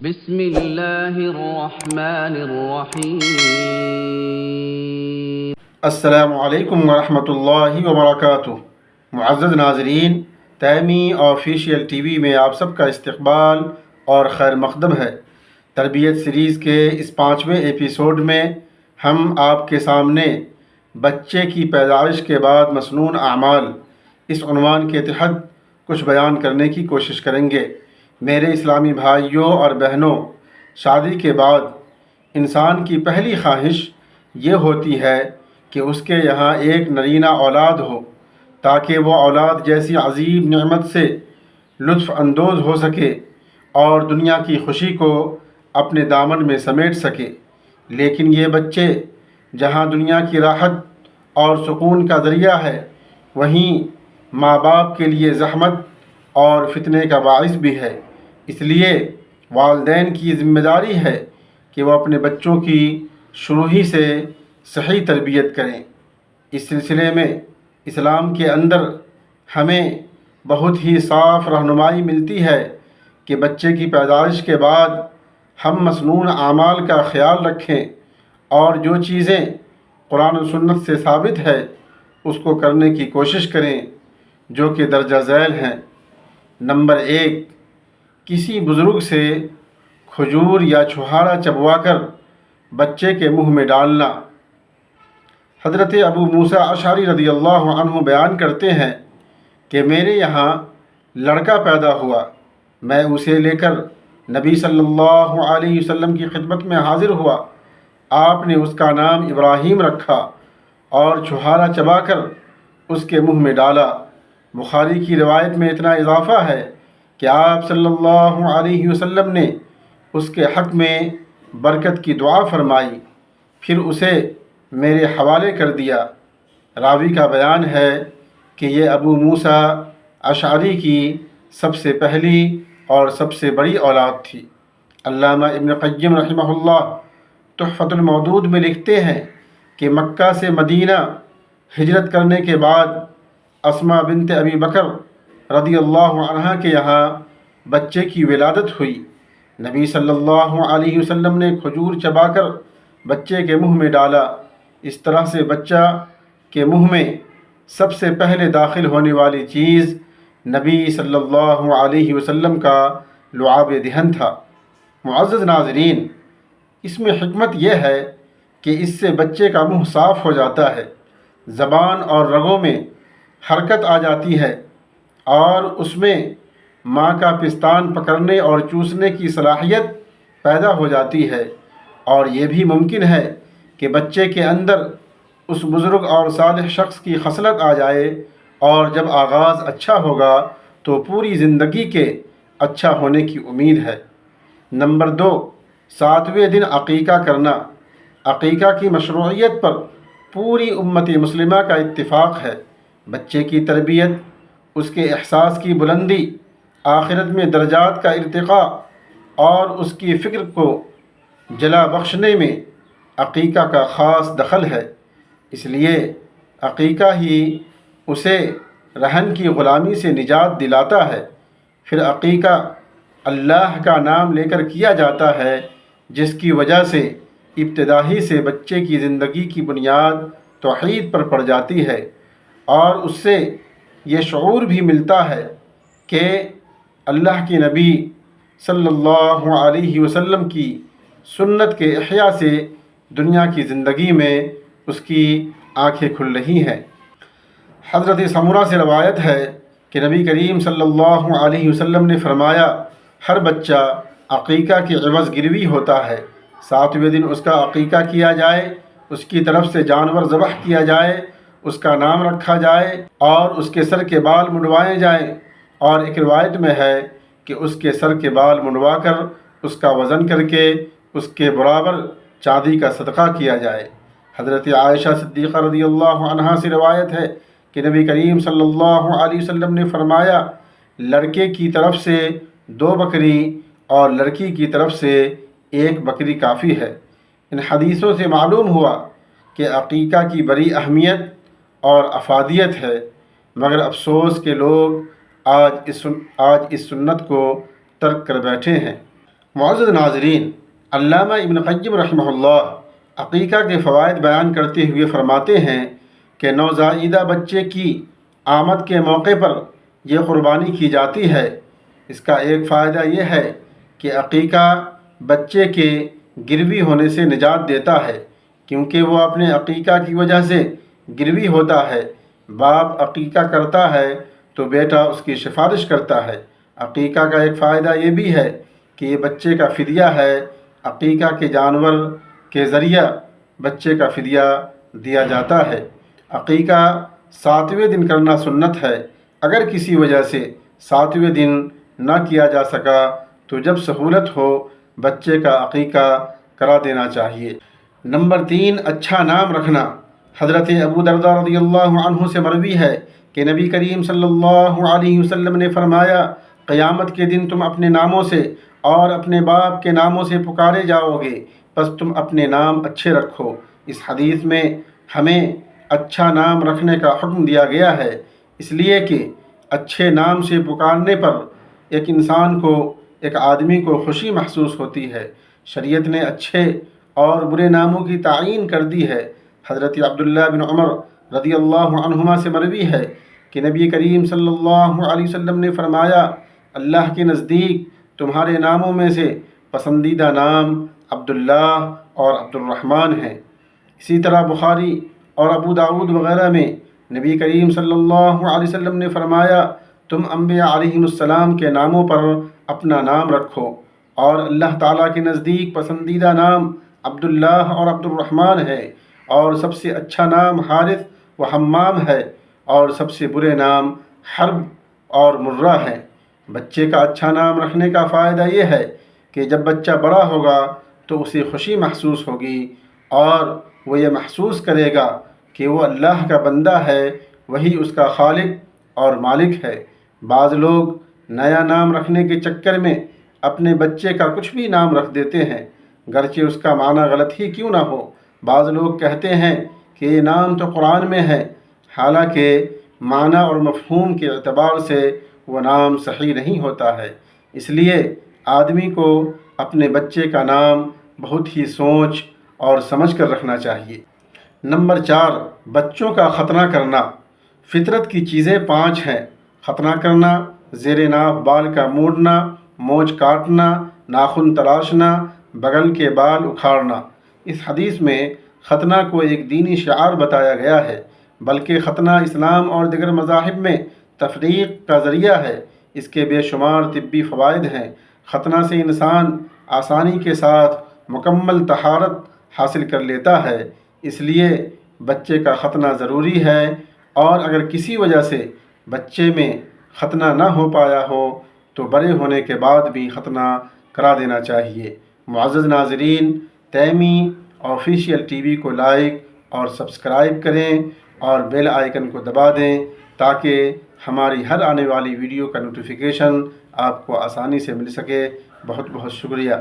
بسم اللہ الرحمن الرحیم۔ السلام علیکم ورحمۃ اللہ وبرکاتہ۔ معزز ناظرین، تیمی آفیشیل ٹی وی میں آپ سب کا استقبال اور خیر مقدم ہے۔ تربیت سیریز کے اس 5ویں ایپیسوڈ میں ہم آپ کے سامنے بچے کی پیدائش کے بعد مسنون اعمال اس عنوان کے تحت کچھ بیان کرنے کی کوشش کریں گے۔ میرے اسلامی بھائیوں اور بہنوں، شادی کے بعد انسان کی پہلی خواہش یہ ہوتی ہے کہ اس کے یہاں ایک نرینہ اولاد ہو، تاکہ وہ اولاد جیسی عظیم نعمت سے لطف اندوز ہو سکے اور دنیا کی خوشی کو اپنے دامن میں سمیٹ سکے۔ لیکن یہ بچے جہاں دنیا کی راحت اور سکون کا ذریعہ ہے، وہیں ماں باپ کے لیے زحمت اور فتنے کا باعث بھی ہے۔ اس لیے والدین کی ذمہ داری ہے کہ وہ اپنے بچوں کی شروع ہی سے صحیح تربیت کریں۔ اس سلسلے میں اسلام کے اندر ہمیں بہت ہی صاف رہنمائی ملتی ہے کہ بچے کی پیدائش کے بعد ہم مسنون اعمال کا خیال رکھیں اور جو چیزیں قرآن و سنت سے ثابت ہے اس کو کرنے کی کوشش کریں، جو کہ درجہ ذیل ہیں۔ نمبر 1، کسی بزرگ سے کھجور یا چھہارا چبوا کر بچے کے منہ میں ڈالنا۔ حضرت ابو موسیٰ اشعری رضی اللہ عنہ بیان کرتے ہیں کہ میرے یہاں لڑکا پیدا ہوا، میں اسے لے کر نبی صلی اللہ علیہ وسلم کی خدمت میں حاضر ہوا۔ آپ نے اس کا نام ابراہیم رکھا اور چھہارا چبا کر اس کے منہ میں ڈالا۔ بخاری کی روایت میں اتنا اضافہ ہے کہ آپ صلی اللہ علیہ وسلم نے اس کے حق میں برکت کی دعا فرمائی، پھر اسے میرے حوالے کر دیا۔ راوی کا بیان ہے کہ یہ ابو موسیٰ اشعری کی سب سے پہلی اور سب سے بڑی اولاد تھی۔ علامہ ابن قیم رحمہ اللہ تحفۃ المودود میں لکھتے ہیں کہ مکہ سے مدینہ ہجرت کرنے کے بعد اسماء بنت ابی بکر رضی اللہ عنہا کے یہاں بچے کی ولادت ہوئی۔ نبی صلی اللہ علیہ وسلم نے کھجور چبا کر بچے کے منہ میں ڈالا۔ اس طرح سے بچہ کے منہ میں سب سے پہلے داخل ہونے والی چیز نبی صلی اللہ علیہ وسلم کا لعاب دہن تھا۔ معزز ناظرین، اس میں حکمت یہ ہے کہ اس سے بچے کا منہ صاف ہو جاتا ہے، زبان اور رگوں میں حرکت آ جاتی ہے اور اس میں ماں کا پستان پکڑنے اور چوسنے کی صلاحیت پیدا ہو جاتی ہے، اور یہ بھی ممکن ہے کہ بچے کے اندر اس بزرگ اور صالح شخص کی خصلت آ جائے، اور جب آغاز اچھا ہوگا تو پوری زندگی کے اچھا ہونے کی امید ہے۔ نمبر 2، 7ویں دن عقیقہ کرنا۔ عقیقہ کی مشروعیت پر پوری امت مسلمہ کا اتفاق ہے۔ بچے کی تربیت، اس کے احساس کی بلندی، آخرت میں درجات کا ارتقاء اور اس کی فکر کو جلا بخشنے میں عقیقہ کا خاص دخل ہے۔ اس لیے عقیقہ ہی اسے رہن کی غلامی سے نجات دلاتا ہے۔ پھر عقیقہ اللہ کا نام لے کر کیا جاتا ہے، جس کی وجہ سے ابتدا ہی سے بچے کی زندگی کی بنیاد توحید پر پڑ جاتی ہے، اور اس سے یہ شعور بھی ملتا ہے کہ اللہ کے نبی صلی اللہ علیہ وسلم کی سنت کے احیاء سے دنیا کی زندگی میں اس کی آنکھیں کھل رہی ہیں۔ حضرت سمرہ سے روایت ہے کہ نبی کریم صلی اللہ علیہ وسلم نے فرمایا، ہر بچہ عقیقہ کے عوض گروی ہوتا ہے۔ 7ویں دن اس کا عقیقہ کیا جائے، اس کی طرف سے جانور ذبح کیا جائے، اس کا نام رکھا جائے اور اس کے سر کے بال منڈوائے جائیں، اور ایک روایت میں ہے کہ اس کے سر کے بال منڈوا کر اس کا وزن کر کے اس کے برابر چاندی کا صدقہ کیا جائے۔ حضرت عائشہ صدیقہ رضی اللہ عنہا سے روایت ہے کہ نبی کریم صلی اللہ علیہ وسلم نے فرمایا، لڑکے کی طرف سے 2 بکری اور لڑکی کی طرف سے 1 بکری کافی ہے۔ ان حدیثوں سے معلوم ہوا کہ عقیقہ کی بڑی اہمیت اور افادیت ہے، مگر افسوس کہ لوگ آج اس سنت کو ترک کر بیٹھے ہیں۔ معزز ناظرین، علامہ ابن قیم رحمہ اللہ عقیقہ کے فوائد بیان کرتے ہوئے فرماتے ہیں کہ نوزائیدہ بچے کی آمد کے موقع پر یہ قربانی کی جاتی ہے۔ اس کا ایک فائدہ یہ ہے کہ عقیقہ بچے کے گروی ہونے سے نجات دیتا ہے، کیونکہ وہ اپنے عقیقہ کی وجہ سے گروی ہوتا ہے۔ باپ عقیقہ کرتا ہے تو بیٹا اس کی سفارش کرتا ہے۔ عقیقہ کا ایک فائدہ یہ بھی ہے کہ یہ بچے کا فدیہ ہے۔ عقیقہ کے جانور کے ذریعہ بچے کا فدیہ دیا جاتا ہے۔ عقیقہ 7ویں دن کرنا سنت ہے۔ اگر کسی وجہ سے 7ویں دن نہ کیا جا سکا تو جب سہولت ہو بچے کا عقیقہ کرا دینا چاہیے۔ نمبر 3، اچھا نام رکھنا۔ حضرت ابو درداء رضی اللہ عنہ سے مروی ہے کہ نبی کریم صلی اللہ علیہ وسلم نے فرمایا، قیامت کے دن تم اپنے ناموں سے اور اپنے باپ کے ناموں سے پکارے جاؤ گے، بس تم اپنے نام اچھے رکھو۔ اس حدیث میں ہمیں اچھا نام رکھنے کا حکم دیا گیا ہے، اس لیے کہ اچھے نام سے پکارنے پر ایک انسان کو، ایک آدمی کو خوشی محسوس ہوتی ہے۔ شریعت نے اچھے اور برے ناموں کی تعیین کر دی ہے۔ حضرت عبداللہ بن عمر رضی اللہ عنہما سے مروی ہے کہ نبی کریم صلی اللہ علیہ وسلم نے فرمایا، اللہ کے نزدیک تمہارے ناموں میں سے پسندیدہ نام عبداللہ اور عبد الرحمن ہیں۔ اسی طرح بخاری اور ابو داود وغیرہ میں نبی کریم صلی اللہ علیہ وسلم نے فرمایا، تم انبیاء علیہم السلام کے ناموں پر اپنا نام رکھو، اور اللہ تعالیٰ کے نزدیک پسندیدہ نام عبداللہ اور عبد الرحمن ہے، اور سب سے اچھا نام حارث و حمام ہے، اور سب سے برے نام حرب اور مرہ ہیں۔ بچے کا اچھا نام رکھنے کا فائدہ یہ ہے کہ جب بچہ بڑا ہوگا تو اسے خوشی محسوس ہوگی، اور وہ یہ محسوس کرے گا کہ وہ اللہ کا بندہ ہے، وہی اس کا خالق اور مالک ہے۔ بعض لوگ نیا نام رکھنے کے چکر میں اپنے بچے کا کچھ بھی نام رکھ دیتے ہیں، گرچہ اس کا معنی غلط ہی کیوں نہ ہو۔ بعض لوگ کہتے ہیں کہ یہ نام تو قرآن میں ہے، حالانکہ معنی اور مفہوم کے اعتبار سے وہ نام صحیح نہیں ہوتا ہے۔ اس لیے آدمی کو اپنے بچے کا نام بہت ہی سوچ اور سمجھ کر رکھنا چاہیے۔ نمبر 4، بچوں کا ختنہ کرنا۔ فطرت کی چیزیں 5 ہیں: ختنہ کرنا، زیر ناف بال کا موڑنا، مونچھ کاٹنا، ناخن تراشنا، بغل کے بال اکھاڑنا۔ اس حدیث میں ختنہ کو ایک دینی شعار بتایا گیا ہے، بلکہ ختنہ اسلام اور دیگر مذاہب میں تفریق کا ذریعہ ہے۔ اس کے بے شمار طبی فوائد ہیں۔ ختنہ سے انسان آسانی کے ساتھ مکمل طہارت حاصل کر لیتا ہے، اس لیے بچے کا ختنہ ضروری ہے، اور اگر کسی وجہ سے بچے میں ختنہ نہ ہو پایا ہو تو بڑے ہونے کے بعد بھی ختنہ کرا دینا چاہیے۔ معزز ناظرین، تیمی آفیشیل ٹی وی کو لائک اور سبسکرائب کریں اور بیل آئیکن کو دبا دیں تاکہ ہماری ہر آنے والی ویڈیو کا نوٹیفیکیشن آپ کو آسانی سے مل سکے۔ بہت بہت شکریہ۔